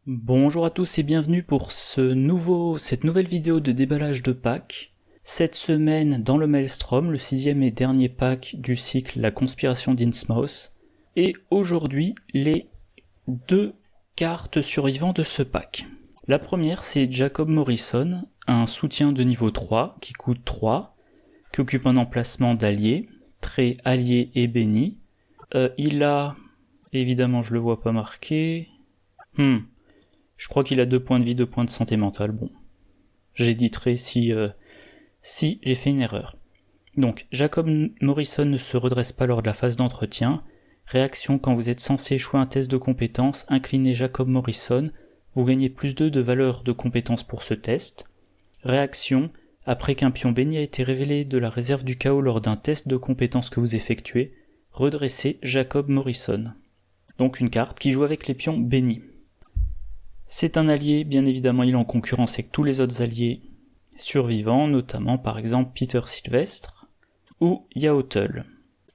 Bonjour à tous et bienvenue pour cette nouvelle vidéo de déballage de packs. Cette semaine dans le Maelstrom, le 6e et dernier pack du cycle La Conspiration d'Innsmouth. Et aujourd'hui, les deux cartes survivantes de ce pack. La première, c'est Jacob Morrison, un soutien de niveau 3 qui coûte 3, qui occupe un emplacement d'allié, trait allié et béni. Il a, évidemment je le vois pas marqué, je crois qu'il a 2 points de vie, 2 points de santé mentale. Bon, j'éditerai si j'ai fait une erreur. Donc, Jacob Morrison ne se redresse pas lors de la phase d'entretien. Réaction: quand vous êtes censé échouer un test de compétence, inclinez Jacob Morrison. Vous gagnez plus 2 de valeur de compétence pour ce test. Réaction: après qu'un pion béni a été révélé de la réserve du chaos lors d'un test de compétence que vous effectuez, redressez Jacob Morrison. Donc une carte qui joue avec les pions bénis. C'est un allié, bien évidemment il est en concurrence avec tous les autres alliés survivants, notamment par exemple Peter Sylvestre ou Yaotel.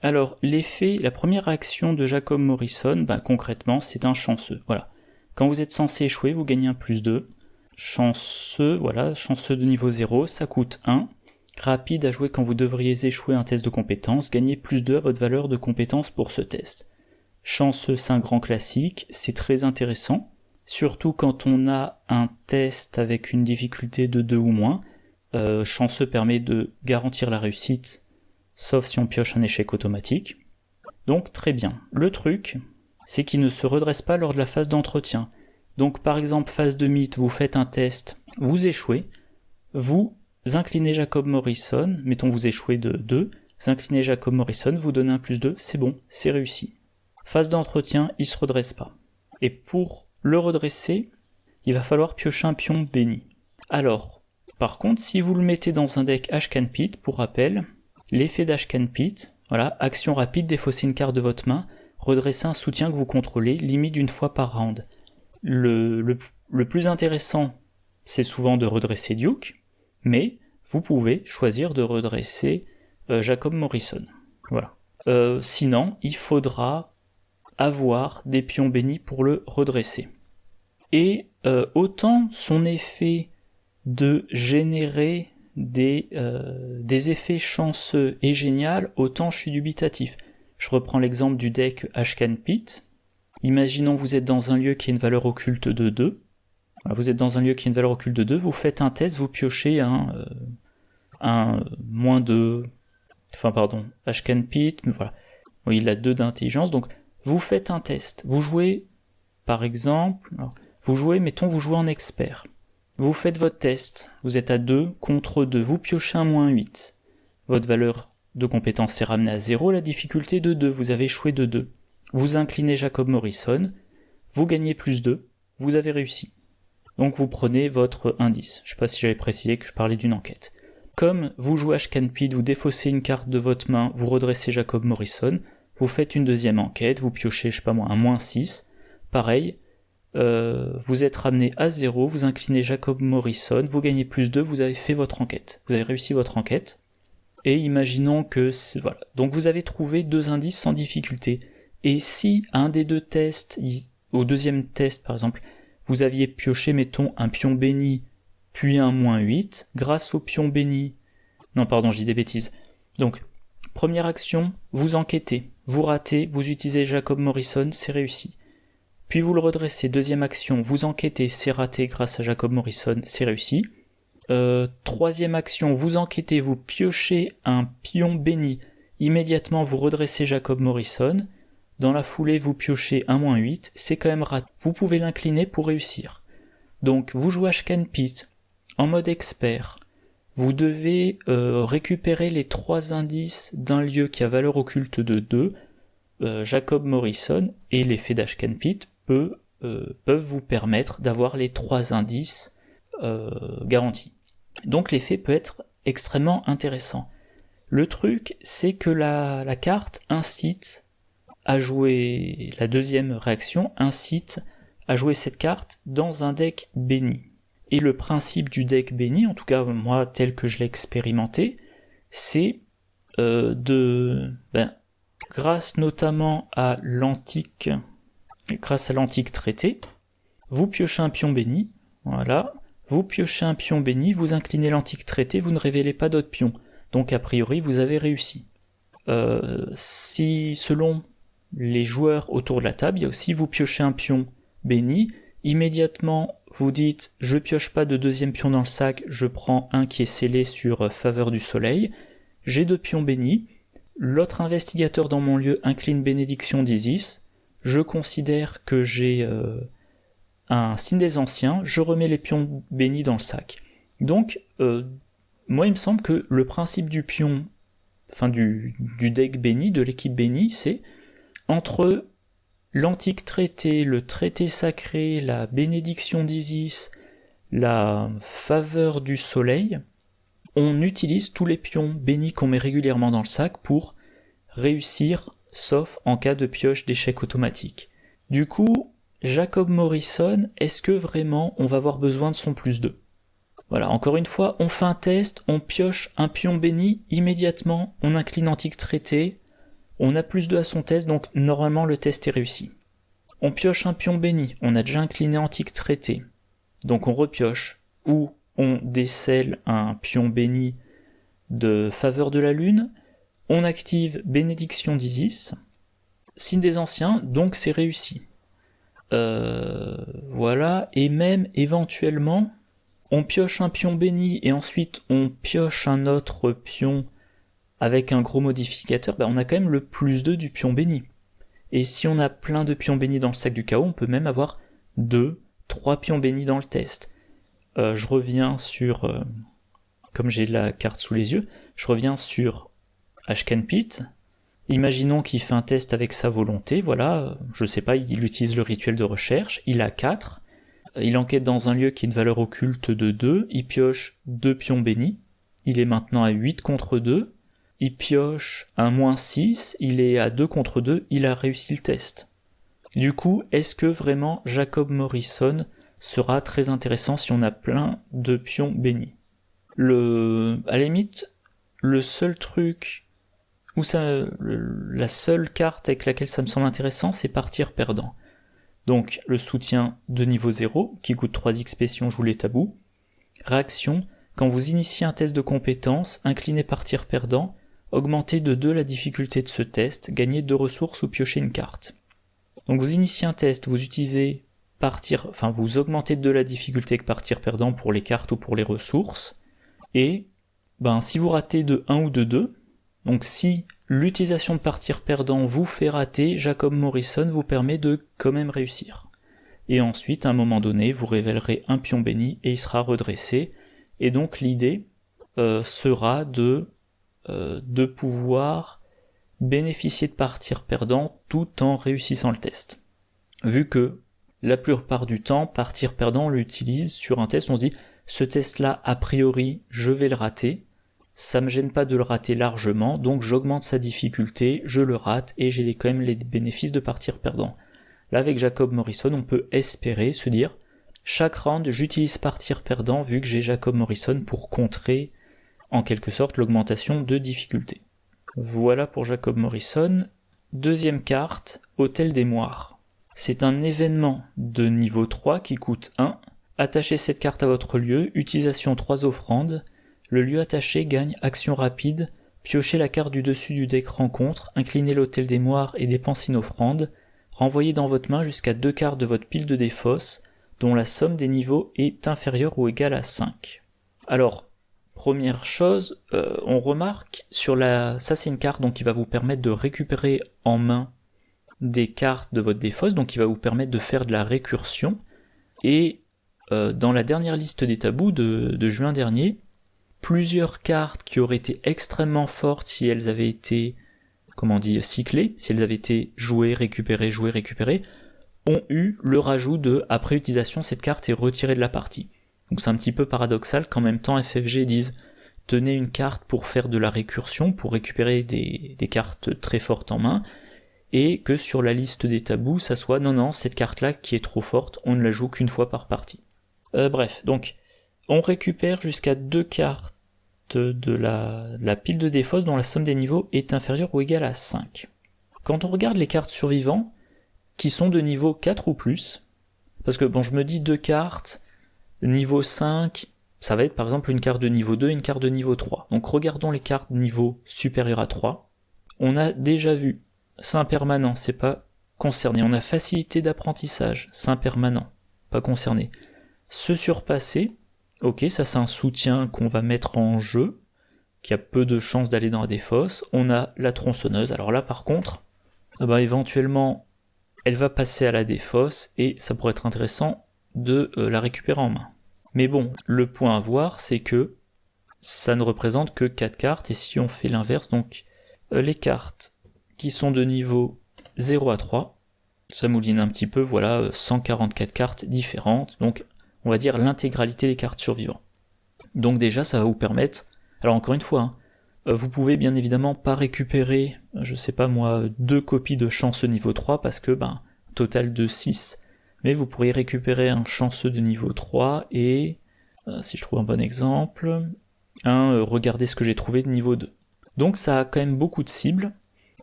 Alors l'effet, la première réaction de Jacob Morrison, concrètement c'est un chanceux, voilà. Quand vous êtes censé échouer, vous gagnez un plus 2. Chanceux, voilà, chanceux de niveau 0, ça coûte 1. Rapide à jouer quand vous devriez échouer un test de compétence, gagnez plus 2 à votre valeur de compétence pour ce test. Chanceux, c'est un grand classique, c'est très intéressant, surtout quand on a un test avec une difficulté de 2 ou moins. Chanceux permet de garantir la réussite, sauf si on pioche un échec automatique. Donc très bien. Le truc, c'est qu'il ne se redresse pas lors de la phase d'entretien. Donc par exemple, phase de mythe, vous faites un test, vous échouez, vous inclinez Jacob Morrison, mettons vous échouez de 2, vous inclinez Jacob Morrison, vous donnez un plus 2, c'est bon, c'est réussi. Phase d'entretien, il se redresse pas. Et pour le redresser, il va falloir piocher un pion béni. Alors, par contre, si vous le mettez dans un deck Ashcan Pit, pour rappel, l'effet d'Ashcan Pit, voilà, action rapide, défausser une carte de votre main, redresser un soutien que vous contrôlez, limite d'une fois par round. Le plus intéressant, c'est souvent de redresser Duke, mais vous pouvez choisir de redresser Jacob Morrison. Voilà. Sinon, il faudra avoir des pions bénis pour le redresser. Et autant son effet de générer des effets chanceux est génial, autant je suis dubitatif. Je reprends l'exemple du deck Ashcan Pit. Imaginons vous êtes dans un lieu qui a une valeur occulte de 2. Vous êtes dans un lieu qui a une valeur occulte de 2, vous faites un test, vous piochez un moins 2, Ashcan Pit, mais voilà. Il a 2 d'intelligence, donc vous faites un test. Vous jouez, par exemple, vous jouez en expert. Vous faites votre test, vous êtes à 2 contre 2, vous piochez un moins 8. Votre valeur de compétence est ramenée à 0, la difficulté de 2, vous avez échoué de 2. Vous inclinez Jacob Morrison, vous gagnez plus 2, vous avez réussi. Donc vous prenez votre indice. Je ne sais pas si j'avais précisé que je parlais d'une enquête. Comme vous jouez Ashcan Pit, vous défaussez une carte de votre main, vous redressez Jacob Morrison, vous faites une deuxième enquête, vous piochez, un moins 6. Pareil, vous êtes ramené à 0, vous inclinez Jacob Morrison, vous gagnez plus 2, vous avez fait votre enquête. Vous avez réussi votre enquête. Et imaginons que, voilà. Donc vous avez trouvé 2 indices sans difficulté. Et si à un des 2 tests, au deuxième test par exemple, vous aviez pioché, mettons, un pion béni, puis un moins 8, grâce au pion béni... Non, pardon, je dis des bêtises. Donc, première action, vous enquêtez, vous ratez, vous utilisez Jacob Morrison, c'est réussi. Puis vous le redressez, deuxième action, vous enquêtez, c'est raté grâce à Jacob Morrison, c'est réussi. Troisième action, vous enquêtez, vous piochez un pion béni, immédiatement vous redressez Jacob Morrison, dans la foulée vous piochez un moins 8, c'est quand même raté. Vous pouvez l'incliner pour réussir. Donc vous jouez Ashcan Pit en mode expert, vous devez récupérer les 3 indices d'un lieu qui a valeur occulte de 2, Jacob Morrison, et l'effet d'Ashcan Pit peuvent vous permettre d'avoir les 3 indices garantis. Donc l'effet peut être extrêmement intéressant. Le truc, c'est que la carte incite à jouer, la deuxième réaction incite à jouer cette carte dans un deck béni. Et le principe du deck béni, en tout cas moi tel que je l'ai expérimenté, c'est grâce notamment à l'antique traité, vous piochez un pion béni, voilà, vous piochez un pion béni, vous inclinez l'antique traité, vous ne révélez pas d'autres pions. Donc a priori, vous avez réussi. Si selon les joueurs autour de la table, il y a aussi vous piochez un pion béni, immédiatement vous dites je pioche pas de deuxième pion dans le sac, je prends un qui est scellé sur faveur du soleil, j'ai 2 pions bénis, l'autre investigateur dans mon lieu incline bénédiction d'Isis, je considère que j'ai un signe des anciens, je remets les pions bénis dans le sac. Donc, moi il me semble que le principe du pion, enfin du deck béni, de l'équipe bénie, c'est entre l'antique traité, le traité sacré, la bénédiction d'Isis, la faveur du soleil, on utilise tous les pions bénis qu'on met régulièrement dans le sac pour réussir, sauf en cas de pioche d'échec automatique. Du coup, Jacob Morrison, est-ce que vraiment on va avoir besoin de son +2 ? Voilà, encore une fois, on fait un test, on pioche un pion béni, immédiatement, on incline antique traité, on a +2 à son test, donc normalement le test est réussi. On pioche un pion béni, on a déjà incliné antique traité, donc on repioche, ou on décèle un pion béni de faveur de la lune, on active bénédiction d'Isis, signe des anciens, donc c'est réussi. Voilà, et même éventuellement, on pioche un pion béni et ensuite on pioche un autre pion avec un gros modificateur, on a quand même le +2 du pion béni. Et si on a plein de pions bénis dans le sac du chaos, on peut même avoir 2, 3 pions bénis dans le test. Je reviens sur, comme j'ai la carte sous les yeux, je reviens sur Ashken Pit. Imaginons qu'il fait un test avec sa volonté, voilà, je sais pas, il utilise le rituel de recherche, il a 4, il enquête dans un lieu qui a une valeur occulte de 2, il pioche 2 pions bénis, il est maintenant à 8 contre 2, il pioche un -6, il est à 2 contre 2, il a réussi le test. Du coup, est-ce que vraiment Jacob Morrison sera très intéressant si on a plein de pions bénis ? À la limite, le seul truc où la seule carte avec laquelle ça me semble intéressant, c'est partir perdant. Donc le soutien de niveau 0, qui coûte 3 XP si on joue les tabous. Réaction, quand vous initiez un test de compétence, inclinez partir perdant, augmentez de 2 la difficulté de ce test, gagnez 2 ressources ou piochez une carte. Donc vous initiez un test, vous utilisez vous augmentez de 2 la difficulté avec partir perdant pour les cartes ou pour les ressources, et si vous ratez de 1 ou de 2, donc si l'utilisation de partir perdant vous fait rater, Jacob Morrison vous permet de quand même réussir. Et ensuite, à un moment donné, vous révélerez un pion béni et il sera redressé. Et donc l'idée sera de pouvoir bénéficier de partir perdant tout en réussissant le test. Vu que la plupart du temps, partir perdant on l'utilise sur un test, on se dit ce test-là, a priori, je vais le rater. Ça me gêne pas de le rater largement, donc j'augmente sa difficulté, je le rate et j'ai quand même les bénéfices de partir perdant. Là avec Jacob Morrison, on peut espérer se dire chaque round j'utilise partir perdant vu que j'ai Jacob Morrison pour contrer en quelque sorte l'augmentation de difficulté. Voilà pour Jacob Morrison. Deuxième carte, Hôtel des Moires. C'est un événement de niveau 3 qui coûte 1. Attachez cette carte à votre lieu, utilisation 3 offrandes. Le lieu attaché gagne action rapide, piochez la carte du dessus du deck rencontre, inclinez l'Hôtel des Moires et dépensez une offrande, renvoyez dans votre main jusqu'à 2 cartes de votre pile de défausse, dont la somme des niveaux est inférieure ou égale à 5. Alors, première chose, on remarque ça c'est une carte donc qui va vous permettre de récupérer en main des cartes de votre défausse, donc qui va vous permettre de faire de la récursion, et dans la dernière liste des tabous de juin dernier, plusieurs cartes qui auraient été extrêmement fortes si elles avaient été, cyclées, si elles avaient été jouées, récupérées, ont eu le rajout de, après utilisation, cette carte est retirée de la partie. Donc c'est un petit peu paradoxal qu'en même temps FFG disent, tenez une carte pour faire de la récursion, pour récupérer des cartes très fortes en main, et que sur la liste des tabous, ça soit, non, cette carte-là qui est trop forte, on ne la joue qu'une fois par partie. Bref, donc, on récupère jusqu'à 2 cartes de la pile de défausse dont la somme des niveaux est inférieure ou égale à 5. Quand on regarde les cartes survivantes, qui sont de niveau 4 ou plus, Parce que bon, je me dis 2 cartes, niveau 5, ça va être par exemple une carte de niveau 2 et une carte de niveau 3. Donc regardons les cartes niveau supérieur à 3. On a déjà vu, c'est impermanent, c'est pas concerné. On a facilité d'apprentissage, c'est impermanent, pas concerné. Se surpasser, ok, ça c'est un soutien qu'on va mettre en jeu, qui a peu de chances d'aller dans la défausse. On a la tronçonneuse, alors là par contre, éventuellement, elle va passer à la défausse, et ça pourrait être intéressant de la récupérer en main. Mais bon, le point à voir, c'est que ça ne représente que 4 cartes, et si on fait l'inverse, donc les cartes qui sont de niveau 0 à 3, ça mouline un petit peu, voilà, 144 cartes différentes, donc on va dire l'intégralité des cartes survivantes. Donc déjà, ça va vous permettre, alors encore une fois, vous pouvez bien évidemment pas récupérer, je sais pas moi, 2 copies de chanceux niveau 3, parce que, total de 6, mais vous pourriez récupérer un chanceux de niveau 3 et, si je trouve un bon exemple, regardez ce que j'ai trouvé de niveau 2. Donc ça a quand même beaucoup de cibles,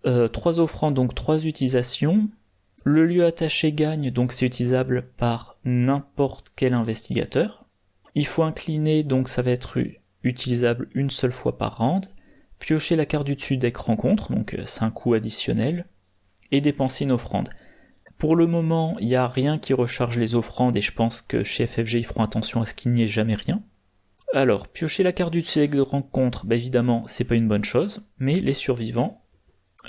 3 offrandes, donc 3 utilisations, le lieu attaché gagne, donc c'est utilisable par n'importe quel investigateur, il faut incliner, donc ça va être utilisable une seule fois par round, piocher la carte du dessus deck rencontre, donc c'est un coût additionnel, et dépenser une offrande. Pour le moment, il n'y a rien qui recharge les offrandes et je pense que chez FFG ils feront attention à ce qu'il n'y ait jamais rien. Alors, piocher la carte du dessus deck de rencontre, évidemment c'est pas une bonne chose, mais les survivants,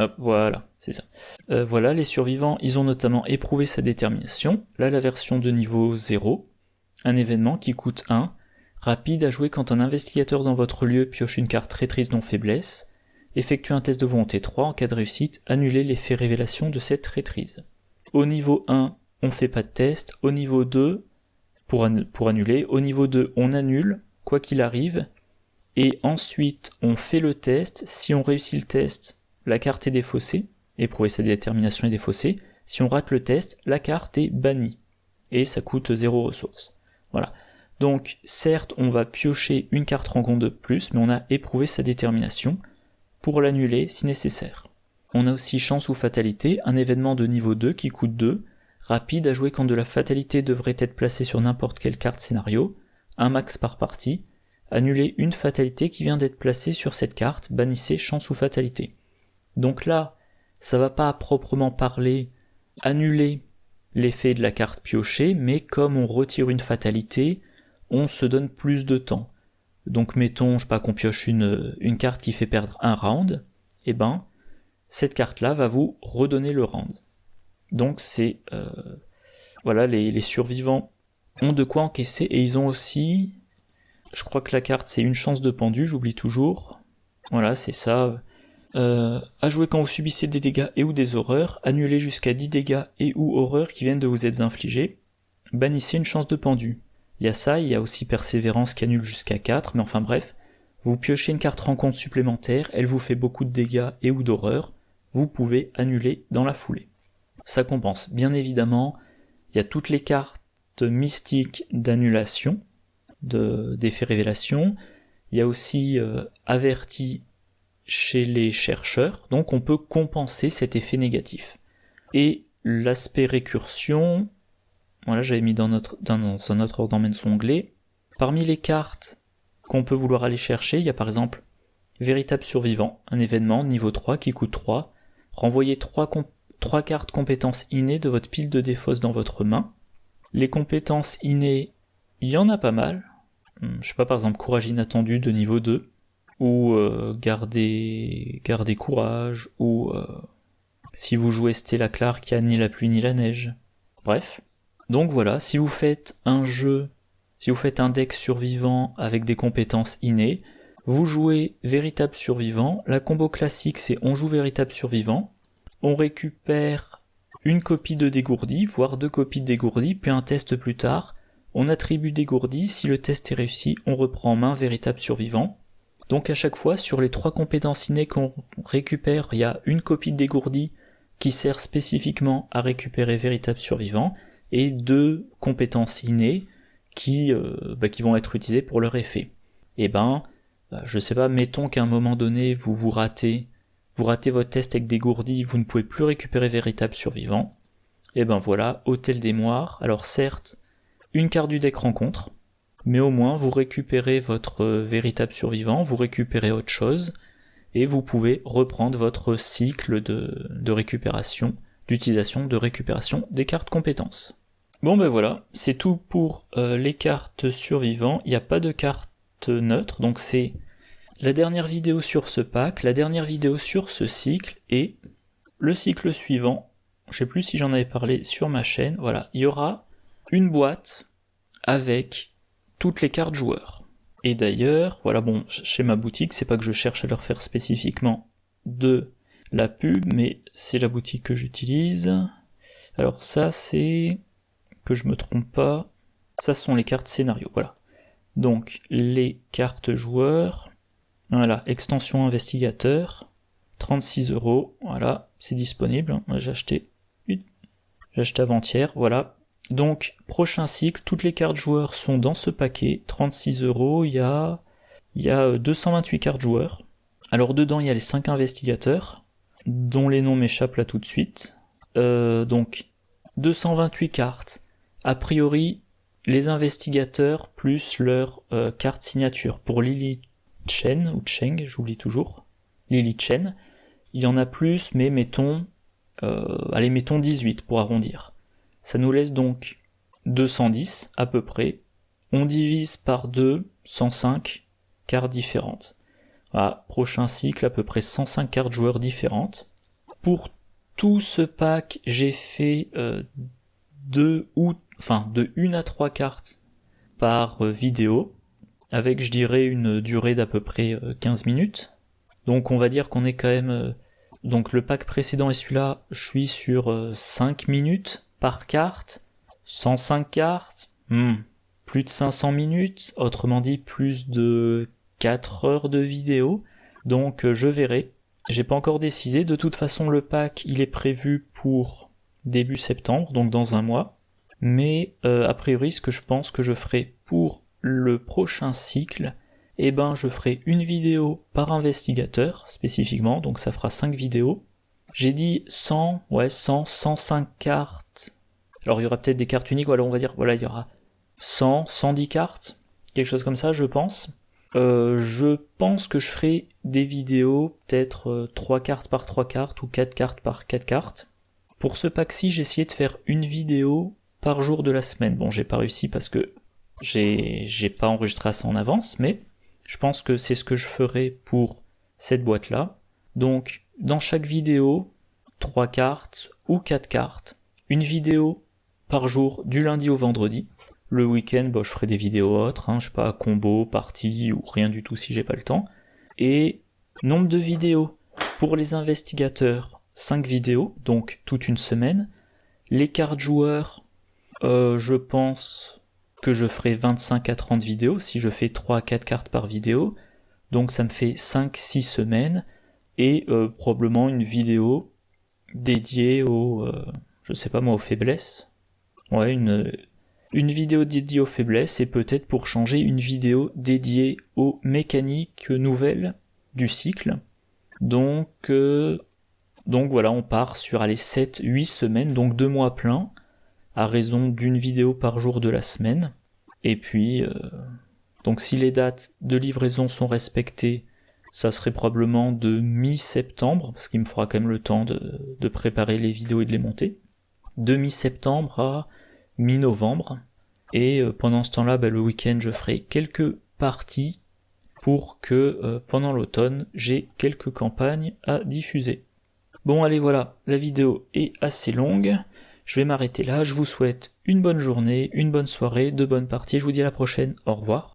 hop, voilà, c'est ça. Voilà, les survivants, ils ont notamment éprouvé sa détermination, là la version de niveau 0, un événement qui coûte 1, rapide à jouer quand un investigateur dans votre lieu pioche une carte traîtrise non faiblesse, effectue un test de volonté 3, en cas de réussite, annulez l'effet révélation de cette traîtrise. Au niveau 1, on fait pas de test, au niveau 2, pour annuler, au niveau 2, on annule, quoi qu'il arrive, et ensuite on fait le test, si on réussit le test, la carte est défaussée, éprouver sa détermination est défaussée, si on rate le test, la carte est bannie, et ça coûte 0 ressources. Voilà. Donc, certes, on va piocher une carte rencontre de plus, mais on a éprouvé sa détermination pour l'annuler si nécessaire. On a aussi chance ou fatalité, un événement de niveau 2 qui coûte 2, rapide à jouer quand de la fatalité devrait être placée sur n'importe quelle carte scénario, un max par partie, annuler une fatalité qui vient d'être placée sur cette carte, bannissez chance ou fatalité. Donc là, ça va pas à proprement parler annuler l'effet de la carte piochée, mais comme on retire une fatalité, on se donne plus de temps. Donc mettons, je sais pas, qu'on pioche une carte qui fait perdre un round, cette carte-là va vous redonner le round. Donc c'est... voilà, les survivants ont de quoi encaisser, et ils ont aussi... Je crois que la carte c'est une chance de pendu, j'oublie toujours. Voilà, c'est ça. À jouer quand vous subissez des dégâts et ou des horreurs, annulez jusqu'à 10 dégâts et ou horreurs qui viennent de vous être infligés, bannissez une chance de pendu. Il y a ça, il y a aussi persévérance qui annule jusqu'à 4, mais enfin bref, vous piochez une carte rencontre supplémentaire, elle vous fait beaucoup de dégâts et ou d'horreurs, vous pouvez annuler dans la foulée. Ça compense. Bien évidemment, il y a toutes les cartes mystiques d'annulation, d'effet révélation, il y a aussi averti chez les chercheurs, donc on peut compenser cet effet négatif. Et l'aspect récursion, voilà, j'avais mis dans un autre ordre d'emmène son onglet. Parmi les cartes qu'on peut vouloir aller chercher, il y a par exemple Véritable Survivant, un événement niveau 3 qui coûte 3. Renvoyez 3 cartes compétences innées de votre pile de défausse dans votre main. Les compétences innées, il y en a pas mal. Je sais pas, par exemple Courage Inattendu de niveau 2, ou garder courage, ou si vous jouez Stella Clark, il n'y a ni la pluie ni la neige. Bref. Donc voilà, si vous faites un deck survivant avec des compétences innées, vous jouez Véritable Survivant, la combo classique c'est on joue Véritable Survivant, on récupère une copie de dégourdi, voire 2 copies de dégourdi, puis un test plus tard, on attribue dégourdi, si le test est réussi, on reprend en main Véritable Survivant. Donc à chaque fois, sur les 3 compétences innées qu'on récupère, il y a une copie de dégourdi qui sert spécifiquement à récupérer Véritable Survivant, et 2 compétences innées qui vont être utilisées pour leur effet. Je sais pas, mettons qu'à un moment donné, vous ratez votre test avec dégourdi, vous ne pouvez plus récupérer Véritable Survivant. Et ben voilà, Hôtel des Moires. Alors certes, une carte du deck rencontre, mais au moins vous récupérez votre véritable survivant, vous récupérez autre chose, et vous pouvez reprendre votre cycle de récupération, d'utilisation, de récupération des cartes compétences. Bon ben voilà, c'est tout pour les cartes survivants, il n'y a pas de carte neutre, donc c'est la dernière vidéo sur ce pack, la dernière vidéo sur ce cycle, et le cycle suivant, je sais plus si j'en avais parlé sur ma chaîne, voilà, il y aura une boîte avec toutes les cartes joueurs. Et d'ailleurs, voilà, bon, chez ma boutique, c'est pas que je cherche à leur faire spécifiquement de la pub, mais c'est la boutique que j'utilise. Alors ça, c'est, que je me trompe pas, ça sont les cartes scénario, voilà. Donc, les cartes joueurs, voilà, extension investigateur, 36€, voilà, c'est disponible, moi j'ai acheté avant-hier, voilà. Donc, prochain cycle, toutes les cartes joueurs sont dans ce paquet, 36€, il y a 228 cartes joueurs. Alors dedans, il y a les 5 investigateurs, dont les noms m'échappent là tout de suite. Donc, 228 cartes. A priori, les investigateurs plus leur carte signature. Pour Lily Chen, ou Cheng, j'oublie toujours, Lily Chen, il y en a plus, mais mettons 18 pour arrondir. Ça nous laisse donc 210 à peu près. On divise par 2, 105 cartes différentes. Voilà, prochain cycle, à peu près 105 cartes joueurs différentes. Pour tout ce pack, j'ai fait de 1 à 3 cartes par vidéo, avec je dirais une durée d'à peu près 15 minutes. Donc on va dire qu'on est quand même... donc le pack précédent et celui-là, je suis sur 5 minutes par carte, 105 cartes, plus de 500 minutes, autrement dit plus de 4 heures de vidéo, donc je verrai. J'ai pas encore décidé, de toute façon le pack il est prévu pour début septembre, donc dans un mois, mais a priori ce que je pense que je ferai pour le prochain cycle, eh ben je ferai une vidéo par investigateur spécifiquement, donc ça fera 5 vidéos. J'ai dit 105 cartes. Alors il y aura peut-être des cartes uniques, voilà, on va dire, voilà, il y aura 110 cartes, quelque chose comme ça, je pense. Je pense que je ferai des vidéos, peut-être 3 cartes par 3 cartes, ou 4 cartes par 4 cartes. Pour ce pack-ci, j'ai essayé de faire une vidéo par jour de la semaine. Bon, j'ai pas réussi parce que j'ai pas enregistré ça en avance, mais je pense que c'est ce que je ferai pour cette boîte-là. Donc, dans chaque vidéo, 3 cartes ou 4 cartes. Une vidéo par jour du lundi au vendredi. Le week-end, je ferai des vidéos autres, je sais pas, combo, partie ou rien du tout si j'ai pas le temps. Et nombre de vidéos pour les investigateurs, 5 vidéos, donc toute une semaine. Les cartes joueurs, je pense que je ferai 25 à 30 vidéos si je fais 3 à 4 cartes par vidéo. Donc ça me fait 5-6 semaines et probablement une vidéo dédiée aux faiblesses. Ouais, une vidéo dédiée aux faiblesses et peut-être pour changer une vidéo dédiée aux mécaniques nouvelles du cycle. Donc voilà, on part sur 7-8 semaines, donc 2 mois pleins, à raison d'une vidéo par jour de la semaine. Et puis, donc si les dates de livraison sont respectées, ça serait probablement de mi-septembre, parce qu'il me faudra quand même le temps de préparer les vidéos et de les monter. De mi-septembre à mi-novembre. Et pendant ce temps-là, le week-end, je ferai quelques parties pour que pendant l'automne, j'ai quelques campagnes à diffuser. Bon, allez, voilà, la vidéo est assez longue. Je vais m'arrêter là. Je vous souhaite une bonne journée, une bonne soirée, de bonnes parties. Je vous dis à la prochaine. Au revoir.